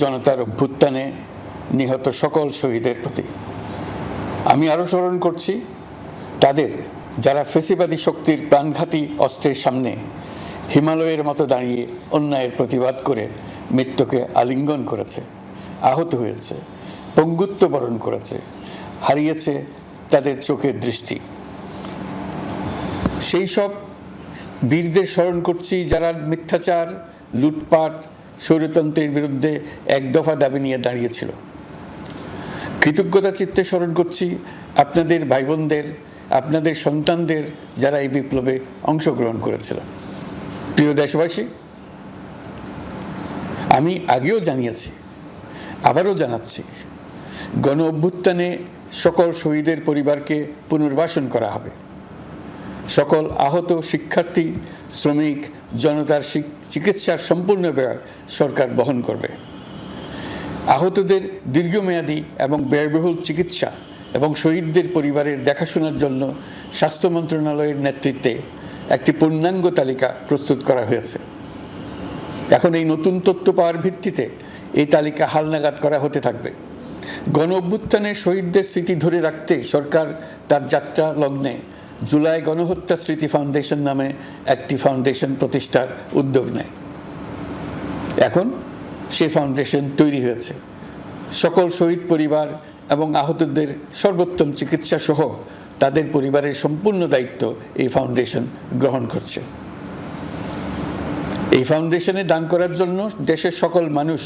জনতার অভ্যুত্থানে নিহত সকল শহীদের প্রতি। আমি আরও স্মরণ করছি তাদের যারা ফেসিবাদী শক্তির প্রাণঘাতী অস্ত্রের সামনে হিমালয়ের মতো দাঁড়িয়ে অন্যায়ের প্রতিবাদ করে মৃত্যুকে আলিঙ্গন করেছে, আহত হয়েছে, পঙ্গুত্ব বরণ করেছে, হারিয়েছে তাদের চোখের দৃষ্টি। সেই সব বীরদের স্মরণ করছি যারা মিথ্যাচার, লুটপাট, স্বৈরতন্ত্রের বিরুদ্ধে এক দফা দাবি নিয়ে দাঁড়িয়েছিল। কৃতজ্ঞতা চিত্তে স্মরণ করছি আপনাদের ভাই বোনদের, আপনাদের সন্তানদের যারা এই বিপ্লবে অংশগ্রহণ করেছিল। প্রিয় দেশবাসী, আমি আগেও জানিয়েছি, আবারও জানাচ্ছি, গণ অভ্যুত্থানে সকল শহীদের পরিবারকে পুনর্বাসন করা হবে। সকল আহত শিক্ষার্থী, শ্রমিক, জনতার চিকিৎসার সম্পূর্ণ ব্যয় সরকার বহন করবে। আহতদের দীর্ঘমেয়াদী এবং ব্যয়বহুল চিকিৎসা এবং শহীদদের পরিবারের দেখাশোনার জন্য স্বাস্থ্য মন্ত্রণালয়ের নেতৃত্বে একটি পূর্ণাঙ্গ তালিকা প্রস্তুত করা হয়েছে। এখন এই নতুন তথ্য পাওয়ার ভিত্তিতে এই তালিকা হালনাগাদ করা হতে থাকবে। গণ অভ্যুত্থানের শহীদদের স্মৃতি ধরে রাখতে সরকার তার যাত্রা লগ্নে জুলাই গণহত্যা স্মৃতি ফাউন্ডেশন নামে একটি ফাউন্ডেশন প্রতিষ্ঠার উদ্যোগ নেয়। এখন সেই ফাউন্ডেশন তৈরি হয়েছে। সকল শহীদ পরিবার এবং আহতদের সর্বোত্তম চিকিৎসা সহ তাদের পরিবারের সম্পূর্ণ দায়িত্ব এই ফাউন্ডেশন গ্রহণ করছে। এই ফাউন্ডেশনে দান করার জন্য দেশের সকল মানুষ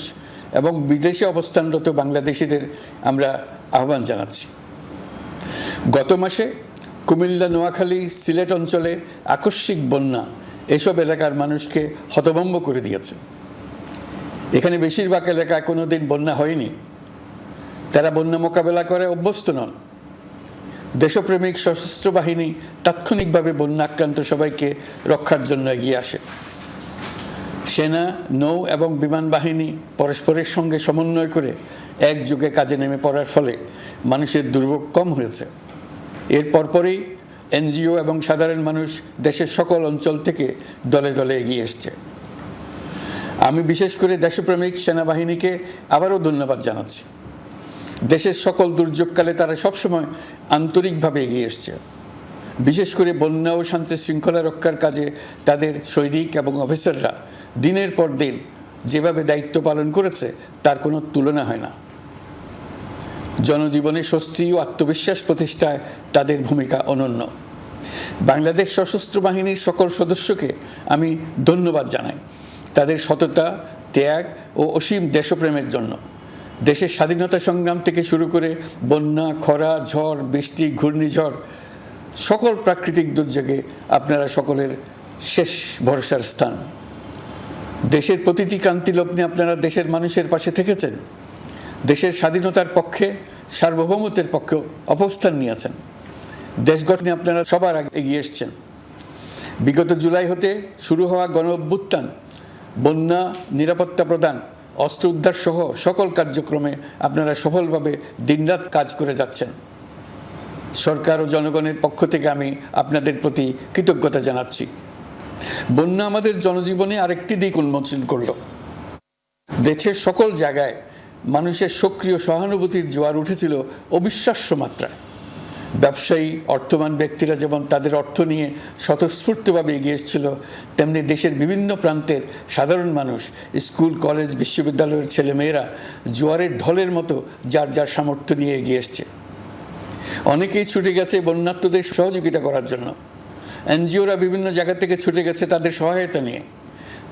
এবং বিদেশে অবস্থানরত বাংলাদেশিদের আমরা আহ্বান জানাচ্ছি। গত মাসে কুমিল্লা, নোয়াখালী, সিলেট অঞ্চলে আকস্মিক বন্যা এসব এলাকার মানুষকে হতভম্ব করে দিয়েছে। এখানে বেশিরভাগ এলাকায় কোনোদিন বন্যা হয়নি। তারা বন্যা মোকাবেলা করে অভ্যস্ত নন। দেশপ্রেমিক সশস্ত্র বাহিনী তাৎক্ষণিকভাবে বন্যা আক্রান্ত সবাইকে রক্ষার জন্য এগিয়ে আসে। সেনা, নৌ এবং বিমান বাহিনী পরস্পরের সঙ্গে সমন্বয় করে একযোগে কাজে নেমে পড়ার ফলে মানুষের দুর্ভোগ কম হয়েছে। এর পরপরই এনজিও এবং সাধারণ মানুষ দেশের সকল অঞ্চল থেকে দলে দলে এগিয়ে এসছে। আমি বিশেষ করে দেশপ্রেমিক সেনাবাহিনীকে আবারও ধন্যবাদ জানাচ্ছি। দেশের সকল দুর্যোগকালে তারা সবসময় আন্তরিকভাবে এগিয়ে এসছে। বিশেষ করে বন্যা ও শান্তি শৃঙ্খলা রক্ষার কাজে তাদের সৈনিক এবং অফিসাররা দিনের পর দিন যেভাবে দায়িত্ব পালন করেছে তার কোনো তুলনা হয় না। জনজীবনে স্বস্তি ও আত্মবিশ্বাস প্রতিষ্ঠায় তাদের ভূমিকা অনন্য। বাংলাদেশ সশস্ত্র বাহিনীর সকল সদস্যকে আমি ধন্যবাদ জানাই তাদের সততা, ত্যাগ ও অসীম দেশপ্রেমের জন্য। দেশের স্বাধীনতা সংগ্রাম থেকে শুরু করে বন্যা, খরা, ঝড়, বৃষ্টি, ঘূর্ণিঝড়, সকল প্রাকৃতিক দুর্যোগে আপনারা সকলের শেষ ভরসার স্থান। দেশের প্রতিটি ক্রান্তি লগ্নে আপনারা দেশের মানুষের পাশে থেকেছেন। দেশের স্বাধীনতার পক্ষে, সার্বভৌমত্বের পক্ষে অবস্থান নিয়েছেন। দেশ গঠনে আপনারা সবার আগে এগিয়ে এসছেন। বিগত জুলাই হতে শুরু হওয়া গণ অভ্যুত্থান, বন্যা, নিরাপত্তা প্রদান, অস্ত্র উদ্ধার সহ সকল কার্যক্রমে আপনারা সফলভাবে দিনরাত কাজ করে যাচ্ছেন। সরকার ও জনগণের পক্ষ থেকে আমি আপনাদের প্রতি কৃতজ্ঞতা জানাচ্ছি। বন্যা আমাদের জনজীবনে আরেকটি দিক উন্মোচন করল। দেশের সকল জায়গায় মানুষের সক্রিয় সহানুভূতির জোয়ার উঠেছিল অবিশ্বাস্য মাত্রায়। ব্যবসায়ী, অর্থবান ব্যক্তিরা যেমন তাদের অর্থ নিয়ে স্বতঃস্ফূর্তভাবে এগিয়ে এসেছিল, তেমনি দেশের বিভিন্ন প্রান্তের সাধারণ মানুষ, স্কুল, কলেজ, বিশ্ববিদ্যালয়ের ছেলেমেয়েরা জোয়ারের ঢলের মতো যার যার সামর্থ্য নিয়ে এগিয়ে এসছে। অনেকেই ছুটে গেছে বন্যার্তদের সহযোগিতা করার জন্য। এনজিওরা বিভিন্ন জায়গা থেকে ছুটে গেছে তাদের সহায়তা নিয়ে।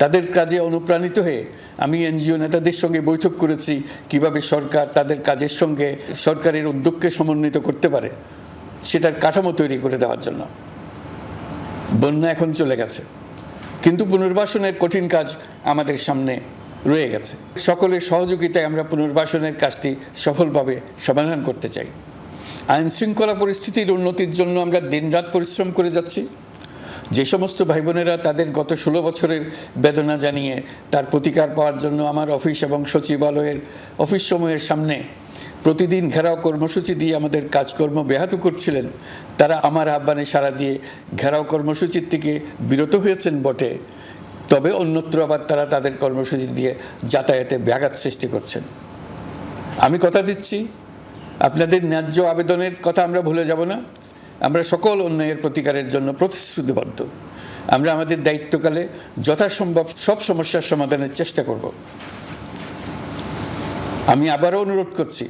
তাদের কাজে অনুপ্রাণিত হয়ে আমি এনজিও নেতাদের সঙ্গে বৈঠক করেছি কিভাবে সরকার তাদের কাজের সঙ্গে সরকারের উদ্যোগকে সমন্বিত করতে পারে, সেটার কাঠামো তৈরি করে দেওয়ার জন্য। বন্যা এখন চলে গেছে, কিন্তু পুনর্বাসনের কঠিন কাজ আমাদের সামনে রয়ে গেছে। সকলের সহযোগিতায় আমরা পুনর্বাসনের কাজটি সফলভাবে সমাধান করতে চাই। আইন শৃঙ্খলা পরিস্থিতির উন্নতির জন্য আমরা দিনরাত পরিশ্রম করে যাচ্ছি। যে সমস্ত ভাই বোনেরা তাদের গত 16 বছরের বেদনা জানিয়ে তার প্রতিকার পাওয়ার জন্য আমার অফিস এবং সচিবালয়ের অফিস সমূহের সামনে প্রতিদিন ঘেরাও কর্মসূচি দিয়ে আমাদের কাজকর্ম ব্যাহত করছিলেন, তারা আমার আহ্বানে সাড়া দিয়ে ঘেরাও কর্মসূচির থেকে বিরত হয়েছেন বটে, তবে অন্যত্র আবার তারা তাদের কর্মসূচি দিয়ে যাতায়াতে ব্যাঘাত সৃষ্টি করছেন। আমি কথা দিচ্ছি, আপনাদের ন্যায্য আবেদনের কথা আমরা ভুলে যাব না। আমরা সকল অন্যায়ের প্রতিকারের জন্য প্রতিশ্রুতিবদ্ধ। আমরা আমাদের দায়িত্বকালে যথাসম্ভব সব সমস্যার সমাধানের চেষ্টা করব। আমি আবারও অনুরোধ করছি,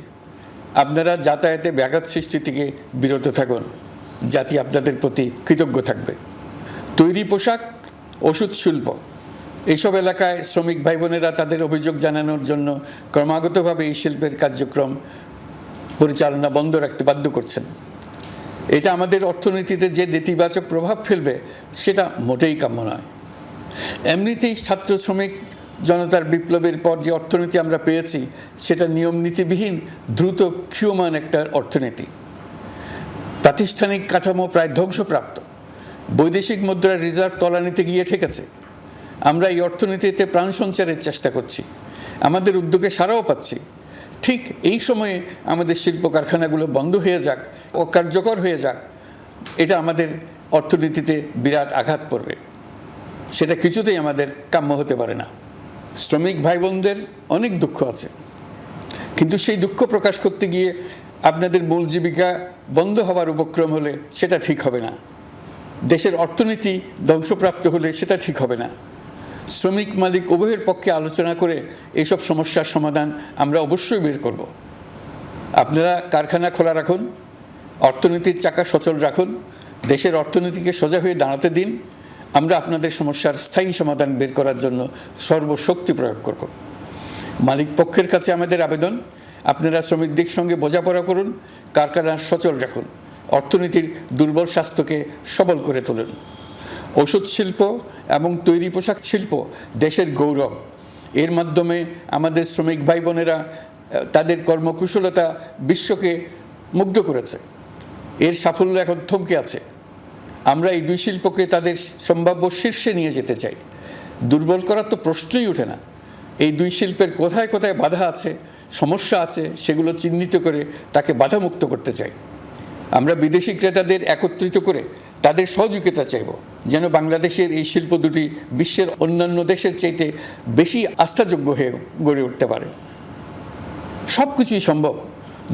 আপনারা যাতায়াতে ব্যাঘাত সৃষ্টি থেকে বিরত থাকুন। জাতি আপনাদের প্রতি কৃতজ্ঞ থাকবে। তৈরি পোশাক, ওষুধ শিল্প, এইসব এলাকায় শ্রমিক ভাই বোনেরা তাদের অভিযোগ জানানোর জন্য ক্রমাগতভাবে এই শিল্পের কার্যক্রম পরিচালনা বন্ধ রাখতে বাধ্য করছেন। এটা আমাদের অর্থনীতিতে যে নেতিবাচক প্রভাব ফেলবে সেটা মোটেই কাম্য নয়। এমনিতেই ছাত্র শ্রমিক জনতার বিপ্লবের পর যে অর্থনীতি আমরা পেয়েছি সেটা নিয়ম নীতিবিহীন দ্রুত ক্ষীয়মান একটা অর্থনীতি। প্রাতিষ্ঠানিক কাঠামো প্রায় ধ্বংসপ্রাপ্ত। বৈদেশিক মুদ্রার রিজার্ভ তলানিতে গিয়ে ঠেকেছে। আমরা এই অর্থনীতিতে প্রাণ সঞ্চারের চেষ্টা করছি, আমাদের উদ্যোগে সাড়াও পাচ্ছি। ঠিক এই সময়ে আমাদের শিল্প কারখানাগুলো বন্ধ হয়ে যাক, অকার্যকর হয়ে যাক, এটা আমাদের অর্থনীতিতে বিরাট আঘাত পড়বে। সেটা কিছুতেই আমাদের কাম্য হতে পারে না। শ্রমিক ভাই বোনদের অনেক দুঃখ আছে, কিন্তু সেই দুঃখ প্রকাশ করতে গিয়ে আপনাদের মূল জীবিকা বন্ধ হওয়ার উপক্রম হলে সেটা ঠিক হবে না। দেশের অর্থনীতি ধ্বংসপ্রাপ্ত হলে সেটা ঠিক হবে না। শ্রমিক মালিক উভয়ের পক্ষে আলোচনা করে এইসব সমস্যার সমাধান আমরা অবশ্যই বের করব। আপনারা কারখানা খোলা রাখুন, অর্থনীতির চাকা সচল রাখুন, দেশের অর্থনীতিকে সোজা হয়ে দাঁড়াতে দিন। আমরা আপনাদের সমস্যার স্থায়ী সমাধান বের করার জন্য সর্বশক্তি প্রয়োগ করব। মালিক পক্ষের কাছে আমাদের আবেদন, আপনারা শ্রমিকদের সঙ্গে বোঝাপড়া করুন, কারখানা সচল রাখুন, অর্থনীতির দুর্বল স্বাস্থ্যকে সবল করে তুলুন। ওষুধ শিল্প এবং তৈরি পোশাক শিল্প দেশের গৌরব। এর মাধ্যমে আমাদের শ্রমিক ভাই বোনেরা তাদের কর্মকুশলতা বিশ্বকে মুগ্ধ করেছে। এর সাফল্য এখন থমকে আছে। আমরা এই দুই শিল্পকে তাদের সম্ভাব্য শীর্ষে নিয়ে যেতে চাই। দুর্বল করার তো প্রশ্নই ওঠে না। এই দুই শিল্পের কোথায় কোথায় বাধা আছে, সমস্যা আছে, সেগুলো চিহ্নিত করে তাকে বাধামুক্ত করতে চাই। আমরা বিদেশি ক্রেতাদের একত্রিত করে তাদের সহযোগিতা চাইব, যেন বাংলাদেশের এই শিল্প দুটি বিশ্বের অন্যান্য দেশের চাইতে বেশি আস্থাযোগ্য হয়ে গড়ে উঠতে পারে। সব কিছুই সম্ভব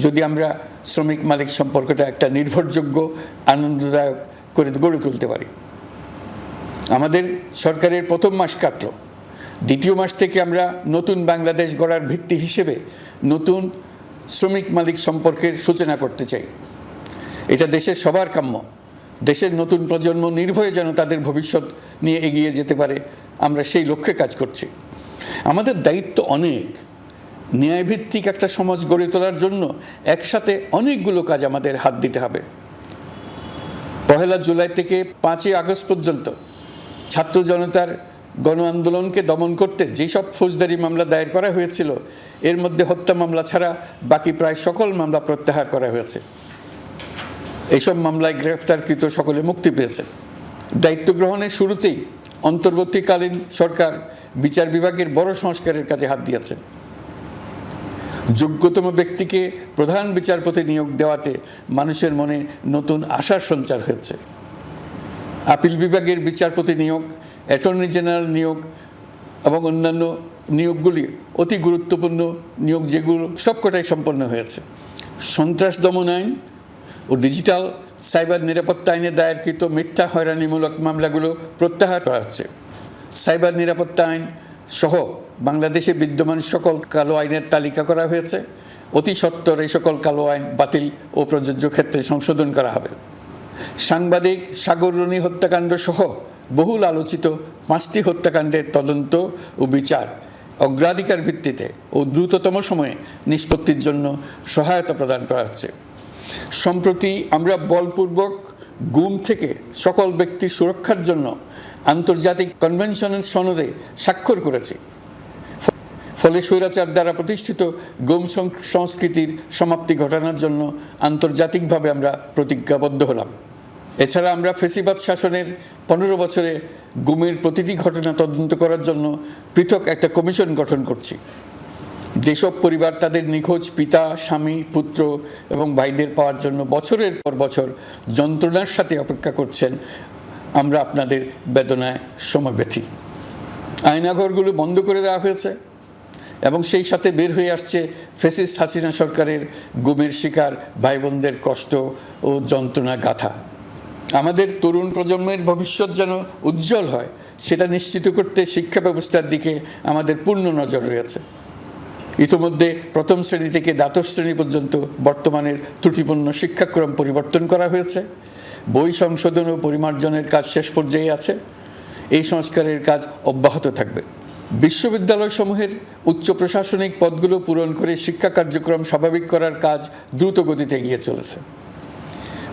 যদি আমরা শ্রমিক মালিক সম্পর্কটা একটা নির্ভরযোগ্য, আনন্দদায়ক করে গড়ে তুলতে পারি। আমাদের সরকারের প্রথম মাস কাটল, দ্বিতীয় মাস থেকে আমরা নতুন বাংলাদেশ গড়ার ভিত্তি হিসেবে নতুন শ্রমিক মালিক সম্পর্কের সূচনা করতে চাই। এটা দেশের সবার কাম্য। দেশের নতুন প্রজন্ম নির্ভয়ে যেন তাদের ভবিষ্যৎ নিয়ে এগিয়ে যেতে পারে, আমরা সেই লক্ষ্যে কাজ করছি। আমাদের দায়িত্ব অনেক। ন্যায়ভিত্তিক একটা সমাজ গড়ে তোলার জন্য একসাথে অনেকগুলো কাজ আমাদের হাত দিতে হবে। 1 জুলাই থেকে 5 আগস্ট পর্যন্ত ছাত্র জনতার গণ আন্দোলনকে দমন করতে যেসব ফৌজদারি মামলা দায়ের করা হয়েছিল, এর মধ্যে হত্যা মামলা ছাড়া বাকি প্রায় সকল মামলা প্রত্যাহার করা হয়েছে। এইসব মামলায় গ্রেফতারকৃত সকলে মুক্তি পেয়েছে। দায়িত্ব গ্রহণের শুরুতেই অন্তর্বর্তীকালীন সরকার বিচার বিভাগের বড় সংস্কারের কাজে হাত দিয়েছে। যোগ্যতম ব্যক্তিকে প্রধান বিচারপতি নিয়োগ দেওয়াতে মানুষের মনে নতুন আশার সঞ্চার হয়েছে। আপিল বিভাগের বিচারপতি নিয়োগ, অ্যাটর্নি জেনারেল নিয়োগ এবং অন্যান্য নিয়োগগুলি অতি গুরুত্বপূর্ণ নিয়োগ, যেগুলো সবকটাই সম্পন্ন হয়েছে। সন্ত্রাস দমন আইন ও ডিজিটাল সাইবার নিরাপত্তা আইনে দায়েরকৃত মিথ্যা হয়রানিমূলক মামলাগুলো প্রত্যাহার করা হচ্ছে। সাইবার নিরাপত্তা আইন সহ বাংলাদেশে বিদ্যমান সকল কালো আইনের তালিকা করা হয়েছে। অতি সত্বর এই সকল কালো আইন বাতিল ও প্রযোজ্য ক্ষেত্রে সংশোধন করা হবে। সাংবাদিক সাগর রনি হত্যাকাণ্ড সহ বহুল আলোচিত 5টি হত্যাকাণ্ডের তদন্ত ও বিচার অগ্রাধিকার ভিত্তিতে ও দ্রুততম সময়ে নিষ্পত্তির জন্য সহায়তা প্রদান করা হচ্ছে। সম্প্রতি আমরা বলপূর্বক গুম থেকে সকল ব্যক্তির সুরক্ষার জন্য আন্তর্জাতিক কনভেনশনের সনদে স্বাক্ষর করেছি। ফলে স্বৈরাচার দ্বারা প্রতিষ্ঠিত গুম সংস্কৃতির সমাপ্তি ঘটানোর জন্য আন্তর্জাতিকভাবে আমরা প্রতিজ্ঞাবদ্ধ হলাম। এছাড়া আমরা ফ্যাসিবাদ শাসনের 15 বছরে গুমের প্রতিটি ঘটনা তদন্ত করার জন্য পৃথক একটা কমিশন গঠন করছি। যেসব পরিবার তাদের নিখোঁজ পিতা, স্বামী, পুত্র এবং ভাইদের পাওয়ার জন্য বছরের পর বছর যন্ত্রণার সাথে অপেক্ষা করছেন, আমরা আপনাদের বেদনায় সমব্যথী। আয়নাঘরগুলো বন্ধ করে দেওয়া হয়েছে এবং সেই সাথে বের হয়ে আসছে ফ্যাসিস্ট হাসিনা সরকারের গুমের শিকার ভাই বোনদের কষ্ট ও যন্ত্রণা গাথা। আমাদের তরুণ প্রজন্মের ভবিষ্যৎ যেন উজ্জ্বল হয় সেটা নিশ্চিত করতে শিক্ষা ব্যবস্থার দিকে আমাদের পূর্ণ নজর রয়েছে। ইতোমধ্যে প্রথম শ্রেণী থেকে দ্বাদশ শ্রেণী পর্যন্ত বর্তমানের ত্রুটিপূর্ণ শিক্ষাক্রম পরিবর্তন করা হয়েছে। বই সংশোধন ও পরিমার্জনের কাজ শেষ পর্যায়ে আছে। এই সংস্কারের কাজ অব্যাহত থাকবে। বিশ্ববিদ্যালয়সমূহের উচ্চ প্রশাসনিক পদগুলো পূরণ করে শিক্ষা কার্যক্রম স্বাভাবিক করার কাজ দ্রুত গতিতে এগিয়ে চলেছে।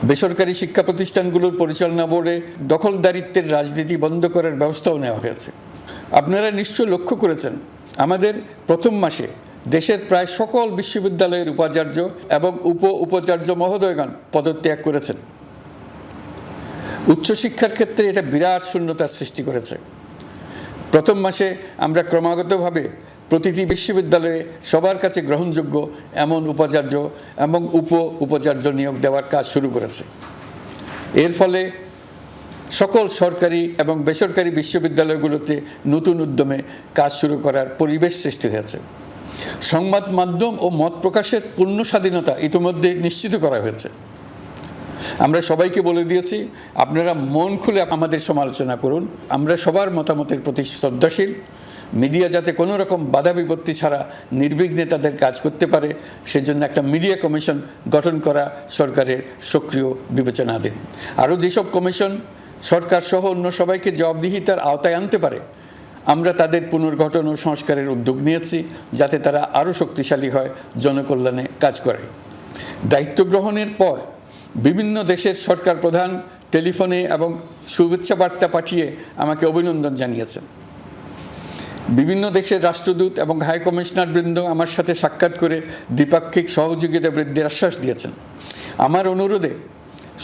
বেসরকারি শিক্ষা প্রতিষ্ঠানগুলোর পরিচালনা বোর্ডে দখলদারিত্বের রাজনীতি বন্ধ করার ব্যবস্থাও নেওয়া হয়েছে। আপনারা নিশ্চয় লক্ষ্য করেছেন আমাদের প্রথম মাসে দেশের প্রায় সকল বিশ্ববিদ্যালয়ের উপাচার্য এবং উপাচার্য মহোদয়গণ পদত্যাগ করেছেন। উচ্চশিক্ষার ক্ষেত্রে এটা বিরাট শূন্যতার সৃষ্টি করেছে। প্রথম মাসে আমরা ক্রমাগতভাবে প্রতিটি বিশ্ববিদ্যালয়ে সবার কাছে গ্রহণযোগ্য এমন উপাচার্য এবং উপাচার্য নিয়োগ দেওয়ার কাজ শুরু করেছে। এর ফলে সকল সরকারি এবং বেসরকারি বিশ্ববিদ্যালয়গুলোতে নতুন উদ্যমে কাজ শুরু করার পরিবেশ সৃষ্টি হয়েছে। সংবাদ মাধ্যম ও মত প্রকাশের পূর্ণ স্বাধীনতা ইতিমধ্যে নিশ্চিত করা হয়েছে। আমরা সবাইকে বলে দিয়েছি আপনারা মন খুলে আমাদের সমালোচনা করুন, আমরা সবার মতামতের প্রতি শ্রদ্ধাশীল। মিডিয়া যাতে কোনো রকম বাধা বিপত্তি ছাড়া নির্বিঘ্নে তাদের কাজ করতে পারে সেজন্য একটা মিডিয়া কমিশন গঠন করা সরকারের সক্রিয় বিবেচনাধীন। আরও যেসব কমিশন সরকার সহ অন্য সবাইকে জবাবদিহিতার আওতায় আনতে পারে আমরা তাদের পুনর্গঠন ও সংস্কারের উদ্যোগ নিয়েছি যাতে তারা আরও শক্তিশালী হয়, জনকল্যাণে কাজ করে। দায়িত্ব গ্রহণের পর বিভিন্ন দেশের সরকার প্রধান টেলিফোনে এবং শুভেচ্ছা বার্তা পাঠিয়ে আমাকে অভিনন্দন জানিয়েছেন। বিভিন্ন দেশের রাষ্ট্রদূত এবং হাই কমিশনারবৃন্দ আমার সাথে সাক্ষাৎ করে দ্বিপাক্ষিক সহযোগিতা বৃদ্ধির আশ্বাস দিয়েছেন। আমার অনুরোধে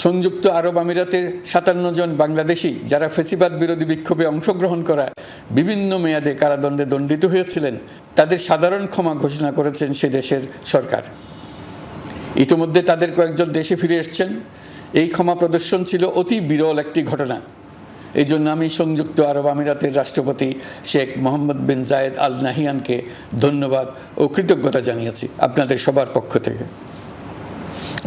সংযুক্ত আরব আমিরাতের 57 জন বাংলাদেশি যারা ফ্যাসিবাদ বিরোধী বিক্ষোভে অংশগ্রহণ করায় বিভিন্ন মেয়াদে কারাদণ্ডে দণ্ডিত হয়েছিলেন তাদের সাধারণ ক্ষমা ঘোষণা করেছেন সে দেশের সরকার। ইতিমধ্যে তাদের কয়েকজন দেশে ফিরে এসেছেন। এই ক্ষমা প্রদর্শন ছিল অতি বিরল একটি ঘটনা। এই জন্য আমি সংযুক্ত আরব আমিরাতের রাষ্ট্রপতি শেখ মোহাম্মদ বিন জায়েদ আল নাহিয়ানকে ধন্যবাদ ও কৃতজ্ঞতা জানিয়েছি আপনাদের সবার পক্ষ থেকে।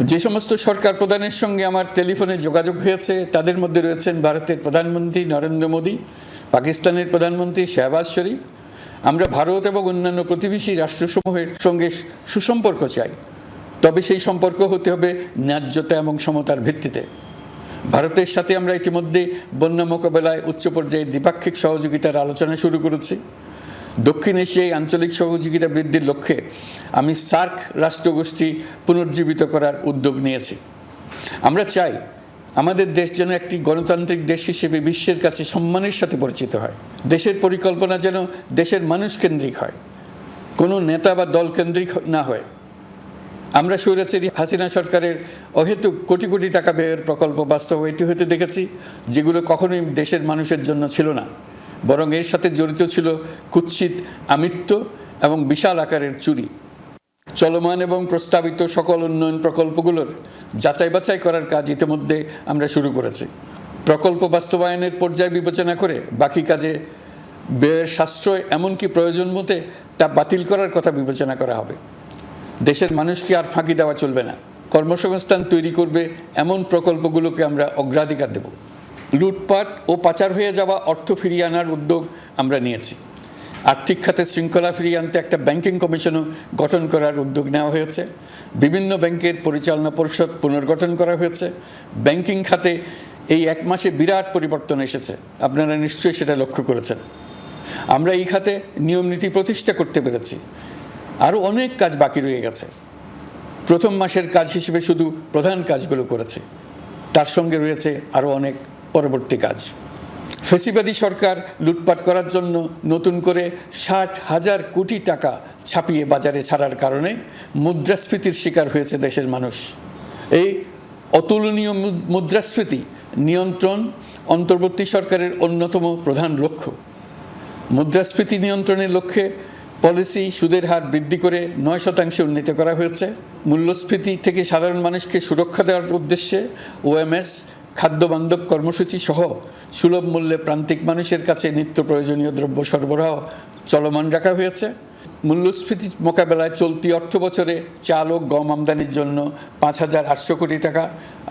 যে সমস্ত সরকার প্রধানের সঙ্গে আমার টেলিফোনে যোগাযোগ হয়েছে তাদের মধ্যে রয়েছেন ভারতের প্রধানমন্ত্রী নরেন্দ্র মোদী, পাকিস্তানের প্রধানমন্ত্রী শাহবাজ শরীফ। আমরা ভারত এবং অন্যান্য প্রতিবেশী রাষ্ট্রসমূহের সঙ্গে সুসম্পর্ক চাই, তবে সেই সম্পর্ক হতে হবে ন্যায্যতা এবং সমতার ভিত্তিতে। ভারতের সাথে আমরা ইতিমধ্যে বন্যা মোকাবেলায় উচ্চ পর্যায়ে দ্বিপাক্ষিক সহযোগিতার আলোচনা শুরু করেছি। দক্ষিণ এশিয়ায় আঞ্চলিক সহযোগিতা বৃদ্ধির লক্ষ্যে আমি সার্ক রাষ্ট্রগোষ্ঠী পুনর্জীবিত করার উদ্যোগ নিয়েছি। আমরা চাই আমাদের দেশ যেন একটি গণতান্ত্রিক দেশ হিসেবে বিশ্বের কাছে সম্মানের সাথে পরিচিত হয়। দেশের পরিকল্পনা যেন দেশের মানুষ কেন্দ্রিক হয়, কোনো নেতা বা দল কেন্দ্রিক না হয়। আমরা স্বৈরাচারী হাসিনা সরকারের অহেতুক কোটি কোটি টাকা ব্যয়ের প্রকল্প বাস্তবায়িত হতে দেখেছি যেগুলো কখনোই দেশের মানুষের জন্য ছিল না, বরং এর সাথে জড়িত ছিল কুৎসিত আমিত্ব এবং বিশাল আকারের চুরি। চলমান এবং প্রস্তাবিত সকল উন্নয়ন প্রকল্পগুলোর যাচাই বাছাই করার কাজ ইতিমধ্যে আমরা শুরু করেছি। প্রকল্প বাস্তবায়নের পর্যায় বিবেচনা করে বাকি কাজে ব্যয়ের সাশ্রয় এমনকি প্রয়োজন মতে তা বাতিল করার কথা বিবেচনা করা হবে। দেশের মানুষকে আর ফাঁকি দেওয়া চলবে না। কর্মসংস্থান তৈরি করবে এমন প্রকল্পগুলোকে আমরা অগ্রাধিকার দেব। লুটপাট ও পাচার হয়ে যাওয়া অর্থ ফিরিয়ে আনার উদ্যোগ আমরা নিয়েছি। আর্থিক খাতে শৃঙ্খলা ফিরিয়ে আনতে একটা ব্যাংকিং কমিশনও গঠন করার উদ্যোগ নেওয়া হয়েছে। বিভিন্ন ব্যাংকের পরিচালনা পরিষদ পুনর্গঠন করা হয়েছে। ব্যাংকিং খাতে এই এক মাসে বিরাট পরিবর্তন এসেছে, আপনারা নিশ্চয়ই সেটা লক্ষ্য করেছেন। আমরা এই খাতে নিয়ম নীতি প্রতিষ্ঠা করতে পেরেছি। আরও অনেক কাজ বাকি রয়ে গেছে। প্রথম মাসের কাজ হিসেবে শুধু প্রধান কাজগুলো করেছে, তার সঙ্গে রয়েছে আরও অনেক পরবর্তী কাজ। ফ্যাসিবাদী সরকার লুটপাট করার জন্য নতুন করে 60,000 কোটি টাকা ছাপিয়ে বাজারে ছাড়ার কারণে মুদ্রাস্ফীতির শিকার হয়েছে দেশের মানুষ। এই অতুলনীয় মুদ্রাস্ফীতি নিয়ন্ত্রণ অন্তর্বর্তী সরকারের অন্যতম প্রধান লক্ষ্য। মুদ্রাস্ফীতি নিয়ন্ত্রণের লক্ষ্যে পলিসি সুদের হার বৃদ্ধি করে 9% উন্নীত করা হয়েছে। মূল্যস্ফীতি থেকে সাধারণ মানুষকে সুরক্ষা দেওয়ার উদ্দেশ্যে ওএমএস খাদ্যবান্ধব কর্মসূচি সহ সুলভ মূল্যে প্রান্তিক মানুষের কাছে নিত্য প্রয়োজনীয় দ্রব্য সরবরাহ চলমান রাখা হয়েছে। মূল্যস্ফীতি মোকাবেলায় চলতি অর্থবছরে চাল ও গম আমদানির জন্য 5,800 কোটি টাকা,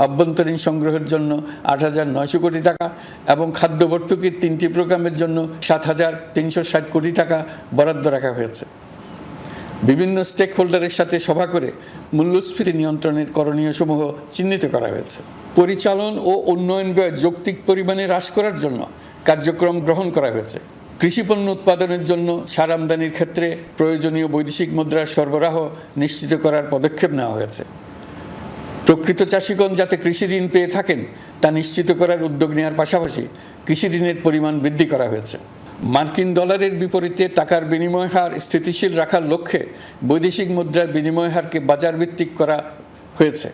আভ্যন্তরীণ সংগ্রহের জন্য 8,900 কোটি টাকা এবং খাদ্য ভর্তুকির 3টি প্রোগ্রামের জন্য 7,360 কোটি টাকা বরাদ্দ রাখা হয়েছে। বিভিন্ন স্টেক হোল্ডারের সাথে সভা করে মূল্যস্ফীতি নিয়ন্ত্রণের করণীয় সমূহ চিহ্নিত করা হয়েছে। পরিচালন ও উন্নয়ন ব্যয় যৌক্তিক পরিমাণে হ্রাস করার জন্য কার্যক্রম গ্রহণ করা হয়েছে। কৃষিপণ্য উৎপাদনের জন্য সার আমদানির ক্ষেত্রে প্রয়োজনীয় বৈদেশিক মুদ্রার সরবরাহ নিশ্চিত করার পদক্ষেপ নেওয়া হয়েছে। প্রকৃত চাষিগণ যাতে কৃষি ঋণ পেয়ে থাকেন তা নিশ্চিত করার উদ্যোগ নেওয়ার পাশাপাশি কৃষি ঋণের পরিমাণ বৃদ্ধি করা হয়েছে। মার্কিন ডলারের বিপরীতে টাকার বিনিময় হার স্থিতিশীল রাখার লক্ষ্যে বৈদেশিক মুদ্রার বিনিময় হারকে বাজার ভিত্তিক করা হয়েছে।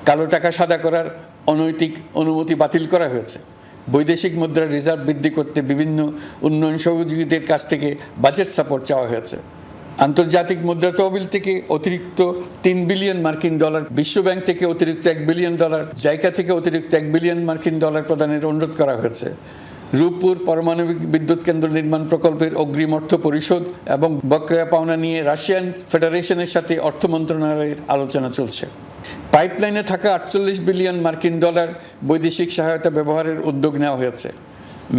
কালো টাকা সাদা করার অনৈতিক অনুমতি বাতিল করা হয়েছে। বৈদেশিক মুদ্রার রিজার্ভ বৃদ্ধি করতে বিভিন্ন উন্নয়ন সহযোগীদের কাছ থেকে বাজেট সাপোর্ট চাওয়া হয়েছে। আন্তর্জাতিক মুদ্রা তহবিল থেকে অতিরিক্ত 3 বিলিয়ন মার্কিন ডলার, বিশ্বব্যাংক থেকে অতিরিক্ত 1 বিলিয়ন ডলার, জাইকা থেকে অতিরিক্ত 1 বিলিয়ন মার্কিন ডলার প্রদানের অনুরোধ করা হয়েছে। রূপপুর পারমাণবিক বিদ্যুৎ কেন্দ্র নির্মাণ প্রকল্পের অগ্রিম অর্থ পরিশোধ এবং বকেয়া পাওনা নিয়ে রাশিয়ান ফেডারেশনের সাথে অর্থ মন্ত্রণালয়ের আলোচনা চলছে। পাইপলাইনে থাকা 48 বিলিয়ন মার্কিন ডলার বৈদেশিক সহায়তা ব্যবহারের উদ্যোগ নেওয়া হয়েছে।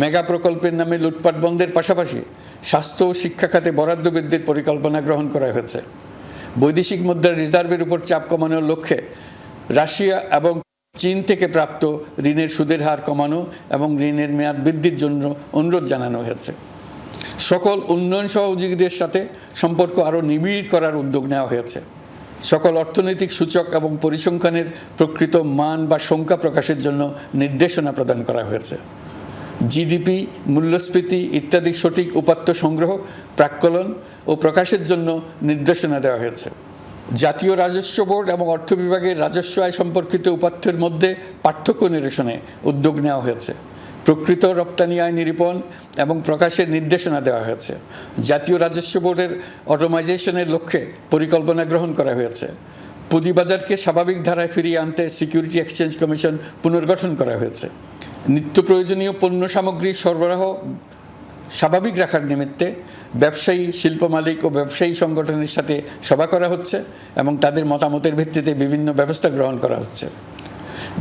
মেগা প্রকল্পের নামে লুটপাট বন্ধের পাশাপাশি স্বাস্থ্য ও শিক্ষা খাতে বরাদ্দ বৃদ্ধির পরিকল্পনা গ্রহণ করা হয়েছে। বৈদেশিক মুদ্রার রিজার্ভের উপর চাপ কমানোর লক্ষ্যে রাশিয়া এবং চীন থেকে প্রাপ্ত ঋণের সুদের হার কমানো এবং ঋণের মেয়াদ বৃদ্ধির জন্য অনুরোধ জানানো হয়েছে। সকল উন্নয়ন সহযোগীদের সাথে সম্পর্ক আরও নিবিড় করার উদ্যোগ নেওয়া হয়েছে। সকল অর্থনৈতিক সূচক এবং পরিসংখ্যানের প্রকৃত মান বা সংখ্যা প্রকাশের জন্য নির্দেশনা প্রদান করা হয়েছে। জিডিপি, মূল্যস্ফীতি ইত্যাদি সঠিক উপাত্ত সংগ্রহ, প্রাক্কলন ও প্রকাশের জন্য নির্দেশনা দেওয়া হয়েছে। জাতীয় রাজস্ব বোর্ড এবং অর্থ বিভাগের রাজস্ব আয় সম্পর্কিত উপাত্তের মধ্যে পার্থক্য নিরসনে উদ্যোগ নেওয়া হয়েছে। প্রকৃত রপ্তানি আয় নিরূপণ এবং প্রকাশের নির্দেশনা দেওয়া হয়েছে। জাতীয় রাজস্ব বোর্ডের অটোমাইজেশনের লক্ষ্যে পরিকল্পনা গ্রহণ করা হয়েছে। পুঁজিবাজারকে স্বাভাবিক ধারায় ফিরিয়ে আনতে সিকিউরিটি এক্সচেঞ্জ কমিশন পুনর্গঠন করা হয়েছে। নিত্য প্রয়োজনীয় পণ্য সামগ্রীর সরবরাহ স্বাভাবিক রাখার নিমিত্তে ব্যবসায়ী, শিল্প মালিক ও ব্যবসায়ী সংগঠনের সাথে সভা করা হচ্ছে এবং তাদের মতামতের ভিত্তিতে বিভিন্ন ব্যবস্থা গ্রহণ করা হচ্ছে।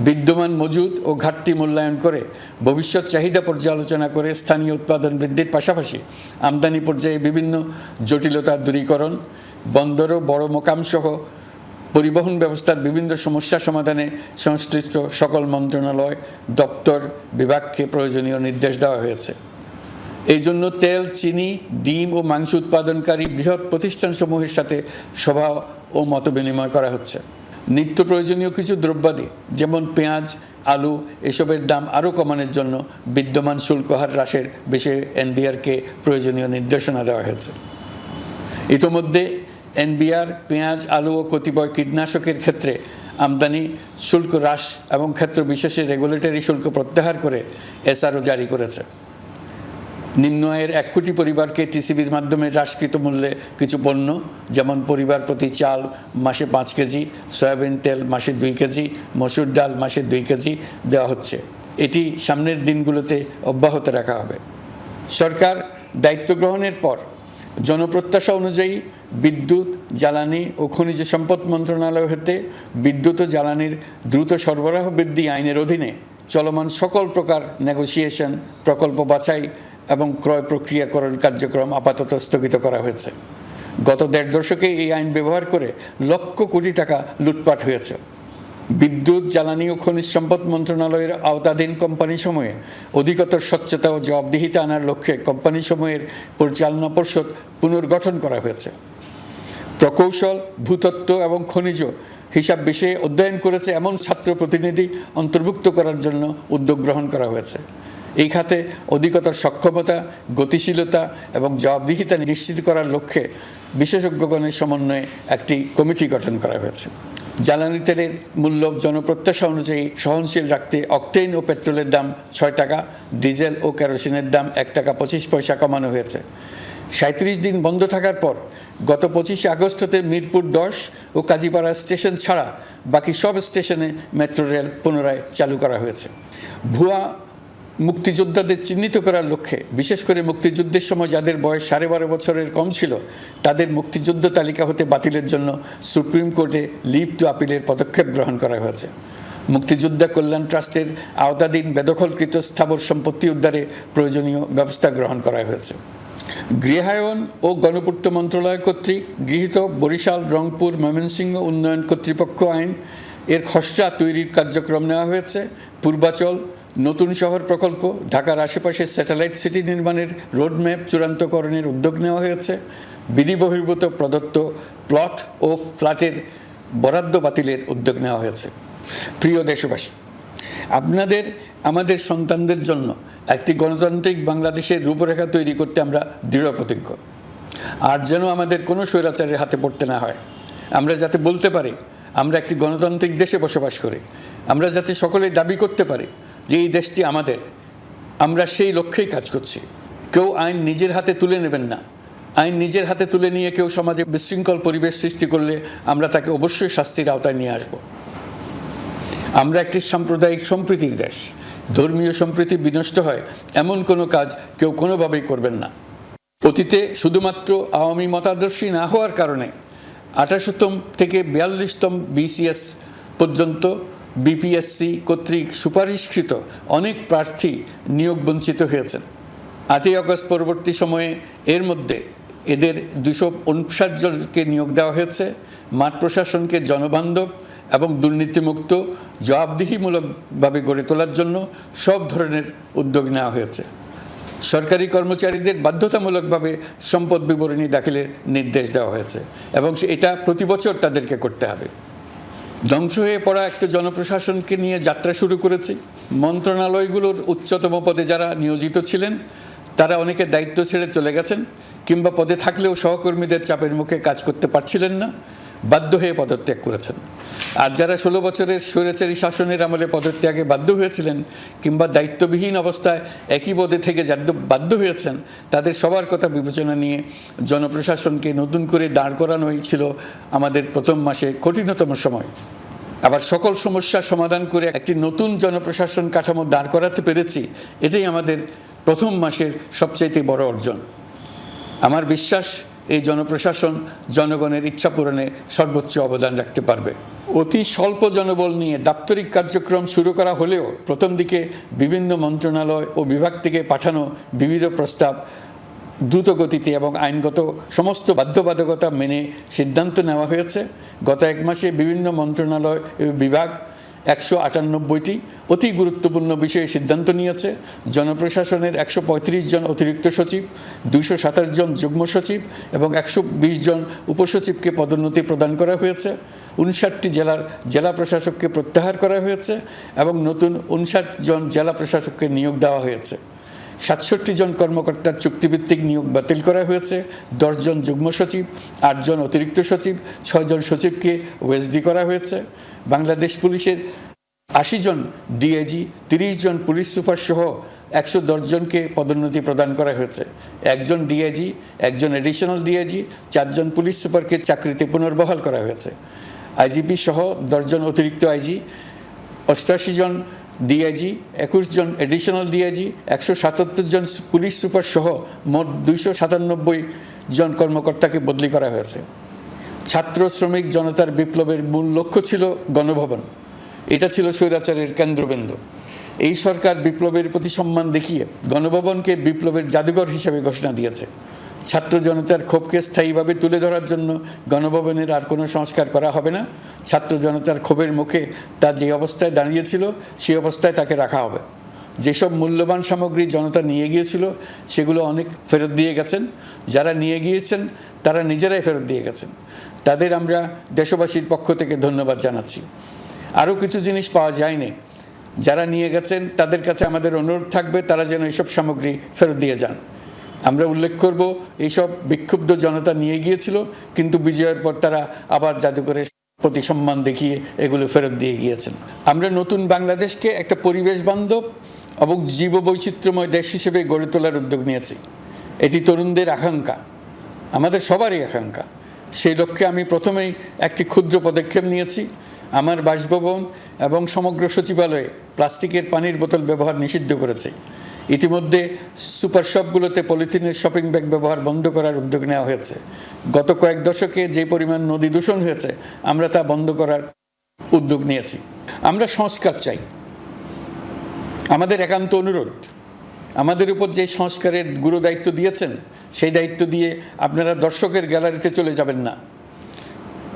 বিদ্যমান মজুদ ও ঘাটতি মূল্যায়ন করে ভবিষ্যৎ চাহিদা পর্যালোচনা করে স্থানীয় উৎপাদন বৃদ্ধির পাশাপাশি আমদানি পর্যায়ে বিভিন্ন জটিলতা দূরীকরণ, বন্দর ও বড় মোকাম সহ পরিবহন ব্যবস্থার বিভিন্ন সমস্যা সমাধানে সংশ্লিষ্ট সকল মন্ত্রণালয়, দপ্তর, বিভাগকে প্রয়োজনীয় নির্দেশ দেওয়া হয়েছে। এই জন্য তেল, চিনি, ডিম ও মাংস উৎপাদনকারী বৃহৎ প্রতিষ্ঠানসমূহের সাথে সভা ও মতবিনিময় করা হচ্ছে। নিত্য প্রয়োজনীয় কিছু দ্রব্যাদি যেমন পেঁয়াজ, আলু এসবের দাম আরও কমানোর জন্য বিদ্যমান শুল্ক হার হ্রাসের বিষয়ে এনবিআরকে প্রয়োজনীয় নির্দেশনা দেওয়া হয়েছে। ইতোমধ্যে এনবিআর পেঁয়াজ, আলু ও কতিপয় কীটনাশকের ক্ষেত্রে আমদানি শুল্ক হ্রাস এবং ক্ষেত্র বিশেষে রেগুলেটরি শুল্ক প্রত্যাহার করে এসআরও জারি করেছে। নিম্ন আয়ের 1 কোটি পরিবারকে টিসিবির মাধ্যমে হ্রাসকৃত মূল্যে কিছু পণ্য যেমন পরিবার প্রতি চাল মাসে 5 কেজি, সয়াবিন তেল মাসে 2 কেজি, মসুর ডাল মাসে 2 কেজি দেওয়া হচ্ছে। এটি সামনের দিনগুলোতে অব্যাহত রাখা হবে। সরকার দায়িত্ব গ্রহণের পর জনপ্রত্যাশা অনুযায়ী বিদ্যুৎ, জ্বালানি ও খনিজ সম্পদ মন্ত্রণালয় হতে বিদ্যুৎ ও জ্বালানির দ্রুত সরবরাহ বৃদ্ধি আইনের অধীনে চলমান সকল প্রকার নেগোসিয়েশন, প্রকল্প বাছাই এবং ক্রয় প্রক্রিয়াকরণ কার্যক্রম আপাতত স্থগিত করা হয়েছে। গত 1.5 দশকে এই আইন ব্যবহার করে লক্ষ কোটি টাকা লুটপাট হয়েছে। বিদ্যুৎ, জ্বালানি ও খনিজ সম্পদ মন্ত্রণালয়ের আওতাধীন কোম্পানিসমূহে অধিকতর স্বচ্ছতা ও জবাবদিহিতা আনার লক্ষ্যে কোম্পানিসমূহের পরিচালনা পর্ষদ পুনর্গঠন করা হয়েছে। প্রকৌশল, ভূতত্ত্ব এবং খনিজ হিসাব বিষয়ে অধ্যয়ন করেছে এমন ছাত্র প্রতিনিধি অন্তর্ভুক্ত করার জন্য উদ্যোগ গ্রহণ করা হয়েছে। এই খাতে অধিকতর সক্ষমতা, গতিশীলতা এবং জবাবদিহিতা নিশ্চিত করার লক্ষ্যে বিশেষজ্ঞগণের সমন্বয়ে একটি কমিটি গঠন করা হয়েছে। জ্বালানি তেলের মূল্য জনপ্রত্যাশা অনুযায়ী সহনশীল রাখতে অকটেন ও পেট্রোলের দাম 6 টাকা, ডিজেল ও কেরোসিনের দাম 1 টাকা 25 পয়সা কমানো হয়েছে। 37 দিন বন্ধ থাকার পর গত 25 আগস্ট হতে মিরপুর 10 ও কাজীপাড়া স্টেশন ছাড়া বাকি সব স্টেশনে মেট্রো রেল পুনরায় চালু করা হয়েছে। ভুয়া মুক্তিযোদ্ধাদের চিহ্নিত করার লক্ষ্যে বিশেষ করে মুক্তিযুদ্ধের সময় যাদের বয়স 12.5 বছরের কম ছিল তাদের মুক্তিযুদ্ধ তালিকা হতে বাতিলের জন্য সুপ্রিম কোর্টে লিভ টু আপিলের পদক্ষেপ গ্রহণ করা হয়েছে। মুক্তিযোদ্ধা কল্যাণ ট্রাস্টের আওতাধীন বেদখলকৃত স্থাবর সম্পত্তি উদ্ধারে প্রয়োজনীয় ব্যবস্থা গ্রহণ করা হয়েছে। গৃহায়ন ও গণপূর্ত মন্ত্রণালয় কর্তৃক গৃহীত বরিশাল, রংপুর, ময়মনসিংহ উন্নয়ন কর্তৃপক্ষ আইন এর খসড়া তৈরির কার্যক্রম নেওয়া হয়েছে। পূর্বাচল নতুন শহর প্রকল্প, ঢাকার আশেপাশে স্যাটেলাইট সিটি নির্মাণের রোডম্যাপ চূড়ান্তকরণের উদ্যোগ নেওয়া হয়েছে। বিধি বহির্ভূত প্রদত্ত প্লট ও ফ্ল্যাটের বরাদ্দ বাতিলের উদ্যোগ নেওয়া হয়েছে। প্রিয় দেশবাসী, আপনাদের আমাদের সন্তানদের জন্য একটি গণতান্ত্রিক বাংলাদেশের রূপরেখা তৈরি করতে আমরা দৃঢ় প্রতিজ্ঞ। আর যেন আমাদের কোনো স্বৈরাচারের হাতে পড়তে না হয়। আমরা যাতে বলতে পারি আমরা একটি গণতান্ত্রিক দেশে বসবাস করি, আমরা যাতে সকলেই দাবি করতে পারি যে এই দেশটি আমাদের, আমরা সেই লক্ষ্যেই কাজ করছি। কেউ আইন নিজের হাতে তুলে নেবেন না। আইন নিজের হাতে তুলে নিয়ে কেউ সমাজে বিশৃঙ্খল পরিবেশ সৃষ্টি করলে আমরা তাকে অবশ্যই শাস্তির আওতায় নিয়ে আসব। আমরা একটি সাম্প্রদায়িক সম্প্রীতির দেশ। ধর্মীয় সম্প্রীতি বিনষ্ট হয় এমন কোনো কাজ কেউ কোনোভাবেই করবেন না। অতীতে শুধুমাত্র আওয়ামী মতাদর্শী না হওয়ার কারণে 28তম থেকে 42তম BCS পর্যন্ত BPSC কর্তৃক সুপারিশকৃত অনেক প্রার্থী নিয়োগ বঞ্চিত হয়েছেন। 8ই আগস্ট পরবর্তী সময়ে এর মধ্যে এদের 259 জনকে নিয়োগ দেওয়া হয়েছে। মাঠ প্রশাসনকে জনবান্ধব এবং দুর্নীতিমুক্ত জবাবদিহিমূলকভাবে গড়ে তোলার জন্য সব ধরনের উদ্যোগ নেওয়া হয়েছে। সরকারি কর্মচারীদের বাধ্যতামূলকভাবে সম্পদ বিবরণী দাখিলের নির্দেশ দেওয়া হয়েছে এবং এটা প্রতি বছর তাদেরকে করতে হবে। ধ্বংস হয়ে পড়া একটা জনপ্রশাসনকে নিয়ে যাত্রা শুরু করেছি। মন্ত্রণালয়গুলোর উচ্চতম পদে যারা নিয়োজিত ছিলেন তারা অনেকে দায়িত্ব ছেড়ে চলে গেছেন, কিংবা পদে থাকলেও সহকর্মীদের চাপের মুখে কাজ করতে পারছিলেন না, বাধ্য হয়ে পদত্যাগ করেছেন। আর যারা 16 বছরের স্বৈরাচারী শাসনের আমলে পদত্যাগে বাধ্য হয়েছিলেন কিংবা দায়িত্ববিহীন অবস্থায় একই পদে থেকে বাধ্য হয়েছেন, তাদের সবার কথা বিবেচনা নিয়ে জনপ্রশাসনকে নতুন করে দাঁড় করানোই ছিল আমাদের প্রথম মাসে কঠিনতম সময়। আবার সকল সমস্যার সমাধান করে একটি নতুন জনপ্রশাসন কাঠামো দাঁড় করাতে পেরেছি, এটাই আমাদের প্রথম মাসের সবচাইতে বড় অর্জন। আমার বিশ্বাস এই জনপ্রশাসন জনগণের ইচ্ছা পূরণে সর্বোচ্চ অবদান রাখতে পারবে। অতি স্বল্প জনবল নিয়ে দাপ্তরিক কার্যক্রম শুরু করা হলেও প্রথম দিকে বিভিন্ন মন্ত্রণালয় ও বিভাগ থেকে পাঠানো বিবিধ প্রস্তাব দ্রুত গতিতে এবং আইনগত সমস্ত বাধ্যবাধকতা মেনে সিদ্ধান্ত নেওয়া হয়েছে। গত 1 মাসে বিভিন্ন মন্ত্রণালয় বিভাগ 198টি অতি গুরুত্বপূর্ণ বিষয়ে সিদ্ধান্ত নিয়েছে। জনপ্রশাসনের 135 জন অতিরিক্ত সচিব, 227 জন যুগ্ম সচিব এবং 120 জন উপসচিবকে পদোন্নতি প্রদান করা হয়েছে। 59টি জেলা প্রশাসককে প্রত্যাহার করা হয়েছে এবং নতুন 59 জন জেলা প্রশাসককে নিয়োগ দেওয়া হয়েছে। 67 জন কর্মকর্তার চুক্তিভিত্তিক নিয়োগ বাতিল করা হয়েছে। 10 জন যুগ্ম সচিব, 8 জন অতিরিক্ত সচিব, 6 জন সচিবকে ওএসডি করা হয়েছে। বাংলাদেশ পুলিশের 80 জন ডিআইজি, 30 জন পুলিশ সুপার সহ 110 জনকে পদোন্নতি প্রদান করা হয়েছে। 1 জন ডিআইজি, 1 জন এডিশনাল ডিআইজি, 4 জন পুলিশ সুপারকে চাকরিতে পুনর্বহাল করা হয়েছে। আইজিপি সহ 10 জন অতিরিক্ত আইজি, 88 জন ডিআইজি, 21 জন এডিশনাল ডিআইজি, 177 জন পুলিশ সুপার সহ মোট 297 জন কর্মকর্তাকে বদলি করা হয়েছে। ছাত্র শ্রমিক জনতার বিপ্লবের মূল লক্ষ্য ছিল গণভবন। এটা ছিল স্বৈরাচারের কেন্দ্রবিন্দু। এই সরকার বিপ্লবের প্রতি সম্মান দেখিয়ে গণভবনকে বিপ্লবের জাদুঘর হিসেবে ঘোষণা দিয়েছে। ছাত্র জনতার ক্ষোভকে স্থায়ীভাবে তুলে ধরার জন্য গণভবনের আর কোনো সংস্কার করা হবে না। ছাত্র জনতার ক্ষোভের মুখে তা যে অবস্থায় দাঁড়িয়েছিল সেই অবস্থায় তাকে রাখা হবে। যেসব মূল্যবান সামগ্রী জনতা নিয়ে গিয়েছিল সেগুলো অনেক ফেরত দিয়ে গেছেন। যারা নিয়ে গিয়েছেন তারা নিজেরাই ফেরত দিয়ে গেছেন। তাদের আমরা দেশবাসীর পক্ষ থেকে ধন্যবাদ জানাচ্ছি। আরও কিছু জিনিস পাওয়া যায়নি, যারা নিয়ে গেছেন তাদের কাছে আমাদের অনুরোধ থাকবে তারা যেন এইসব সামগ্রী ফেরত দিয়ে যান। আমরা উল্লেখ করব এইসব বিক্ষুব্ধ জনতা নিয়ে গিয়েছিল, কিন্তু বিজয়ের পর তারা আবার জাদুঘরের প্রতি সম্মান দেখিয়ে এগুলো ফেরত দিয়ে গিয়েছেন। আমরা নতুন বাংলাদেশকে একটা পরিবেশ বান্ধব এবং জীববৈচিত্র্যময় দেশ হিসেবে গড়ে তোলার উদ্যোগ নিয়েছি। এটি তরুণদের আকাঙ্ক্ষা। আমাদের সবারই আকাঙ্ক্ষা। সেই লক্ষ্যে আমি প্রথমেই একটি ক্ষুদ্র পদক্ষেপ নিয়েছি। আমার বাসভবন এবং সমগ্র সচিবালয়ে প্লাস্টিকের পানির বোতল ব্যবহার নিষিদ্ধ করেছি। ইতিমধ্যে সুপার শপগুলোতে পলিথিনের শপিং ব্যাগ ব্যবহার বন্ধ করার উদ্যোগ নেওয়া হয়েছে। গত কয়েক দশকে যে পরিমাণ নদী দূষণ হয়েছে, আমরা তা বন্ধ করার উদ্যোগ নিয়েছি। আমরা সংস্কার চাই। আমাদের একান্ত অনুরোধ, আমাদের উপর যে সংস্কারের গুরু দায়িত্ব দিয়েছেন, সেই দায়িত্ব দিয়ে আপনারা দর্শকের গ্যালারিতে চলে যাবেন না।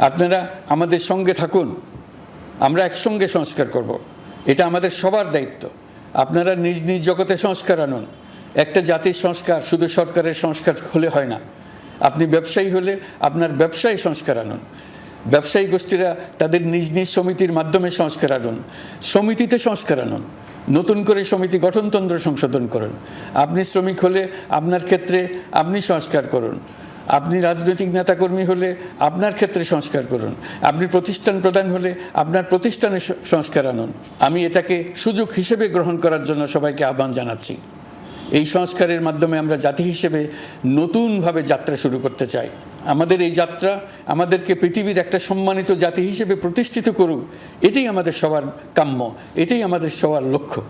আপনারা আমাদের সঙ্গে থাকুন, আমরা একসঙ্গে সংস্কার করব। এটা আমাদের সবার দায়িত্ব। আপনারা নিজ নিজ জগতে সংস্কার আনুন। একটা জাতির সংস্কার শুধু সরকারের সংস্কার হলে হয় না। আপনি ব্যবসায়ী হলে আপনার ব্যবসায় সংস্কার আনুন। ব্যবসায়ী গোষ্ঠীরা তাদের নিজ নিজ সমিতির মাধ্যমে সংস্কার আনুন। সমিতিতে সংস্কার আনুন। নতুন করে সমিতি গঠনতন্ত্র সংশোধন করুন। আপনি শ্রমিক হলে আপনার ক্ষেত্রে আপনি সংস্কার করুন। আপনি রাজনৈতিক নেতাকর্মী হলে আপনার ক্ষেত্রে সংস্কার করুন। আপনি প্রতিষ্ঠান প্রধান হলে আপনার প্রতিষ্ঠানে সংস্কার আনুন। আমি এটাকে সুযোগ হিসেবে গ্রহণ করার জন্য সবাইকে আহ্বান জানাচ্ছি। এই সংস্কারের মাধ্যমে আমরা জাতি হিসেবে নতুনভাবে যাত্রা শুরু করতে চাই। আমাদের এই যাত্রা আমাদেরকে পৃথিবীর একটা সম্মানিত জাতি হিসেবে প্রতিষ্ঠিত করুক, এটাই আমাদের সবার কাম্য, এটাই আমাদের সবার লক্ষ্য।